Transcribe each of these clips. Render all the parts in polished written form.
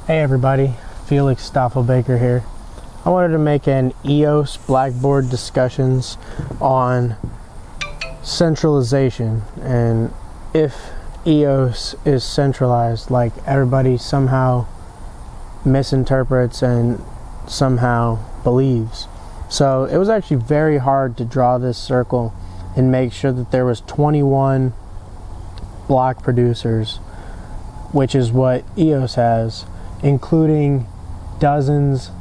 Hey everybody, Felix Staffelbaker here. I wanted to make an EOS Blackboard discussions on centralization and if EOS is centralized, like everybody somehow misinterprets and somehow believes. So it was actually very hard to draw this circle and make sure that there was 21 block producers, which is what EOS has, including dozens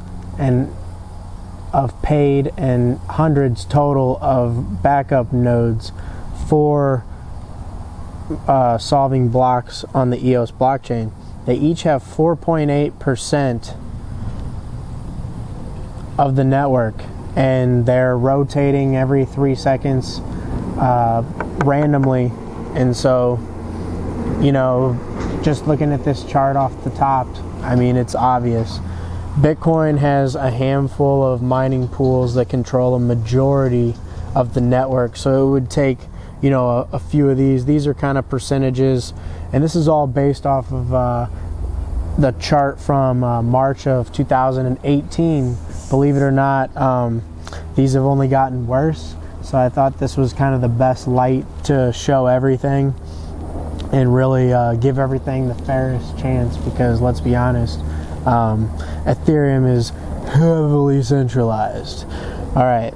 of paid and hundreds total of backup nodes for solving blocks on the EOS blockchain. They each have 4.8% of the network, and they're rotating every 3 seconds randomly. And so, you know, just looking at this chart off the top, I mean, it's obvious. Bitcoin has a handful of mining pools that control a majority of the network. So it would take, you know, a few of these. These are kind of percentages. And this is all based off of the chart from March of 2018. Believe it or not, these have only gotten worse. So I thought this was kind of the best light to show everything and really give everything the fairest chance, because let's be honest, Ethereum is heavily centralized. All right,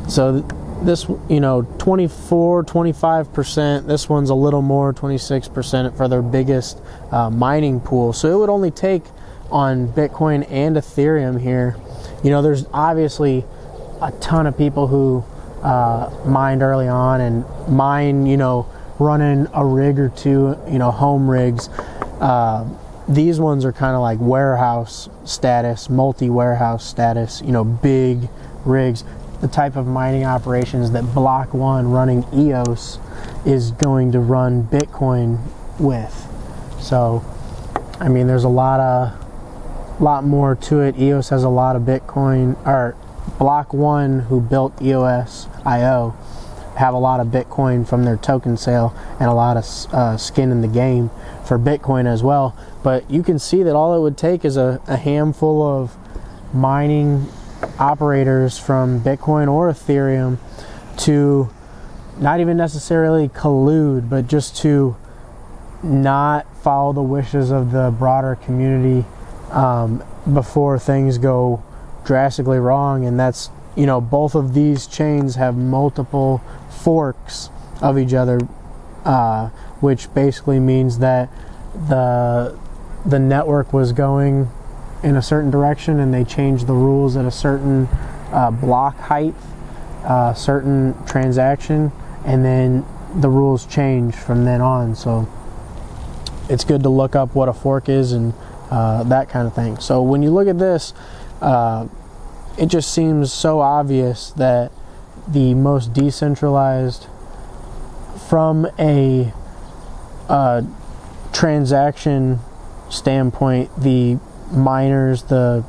so this, you know, 25%, this one's a little more, 26% for their biggest mining pool. So it would only take on Bitcoin and Ethereum here. You know, there's obviously a ton of people who mined early on and mine, you know, running a rig or two, you know, home rigs. These ones are kind of like warehouse status, multi-warehouse status, you know, big rigs. The type of mining operations that Block 1 running EOS is going to run Bitcoin with. So, I mean, there's a lot more to it. EOS has a lot of Bitcoin, or Block 1, who built EOS IO, have a lot of Bitcoin from their token sale and a lot of skin in the game for Bitcoin as well. But you can see that all it would take is a handful of mining operators from Bitcoin or Ethereum to not even necessarily collude, but just to not follow the wishes of the broader community before things go drastically wrong. And that's, you know, both of these chains have multiple forks of each other, which basically means that the network was going in a certain direction and they changed the rules at a certain block height, certain transaction, and then the rules change from then on. So it's good to look up what a fork is and that kind of thing. So when you look at this, it just seems so obvious that the most decentralized, from a transaction standpoint, the miners, the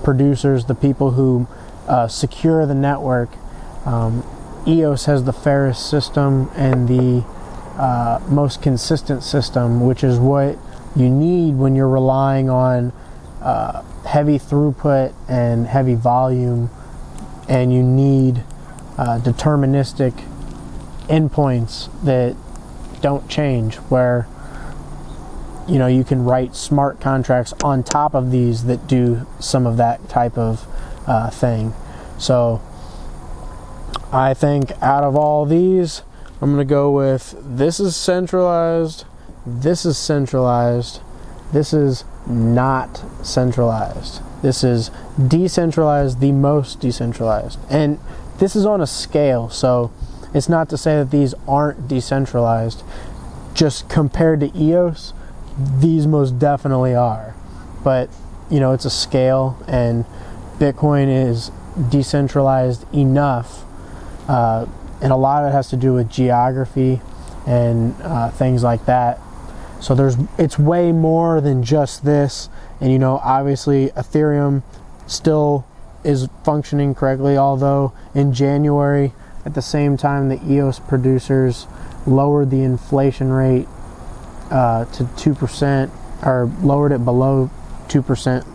producers, the people who secure the network, EOS has the fairest system and the most consistent system, which is what you need when you're relying on heavy throughput and heavy volume, and you need deterministic endpoints that don't change, where, you know, you can write smart contracts on top of these that do some of that type of thing. So I think out of all these, I'm going to go with this is centralized, this is centralized, this is not centralized, this is decentralized, the most decentralized. And this is on a scale, so it's not to say that these aren't decentralized. Just compared to EOS, these most definitely are. But, you know, it's a scale, and Bitcoin is decentralized enough, and a lot of it has to do with geography and things like that. So it's way more than just this. And, you know, obviously Ethereum still is functioning correctly, although in January, at the same time, the EOS producers lowered the inflation rate to 2%, or lowered it below 2%.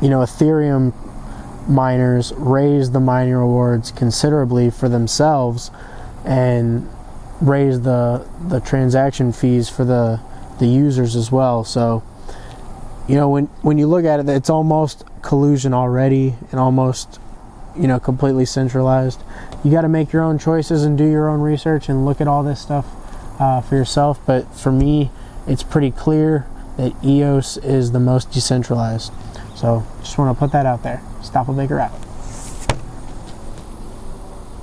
Ethereum miners raise the mining rewards considerably for themselves and raise the transaction fees for the users as well. So when you look at it, it's almost collusion already and almost completely centralized. You got to make your own choices and do your own research and look at all this stuff for yourself. But for me, it's pretty clear that EOS is the most decentralized. So just want to put that out there. Stoppelbaker out.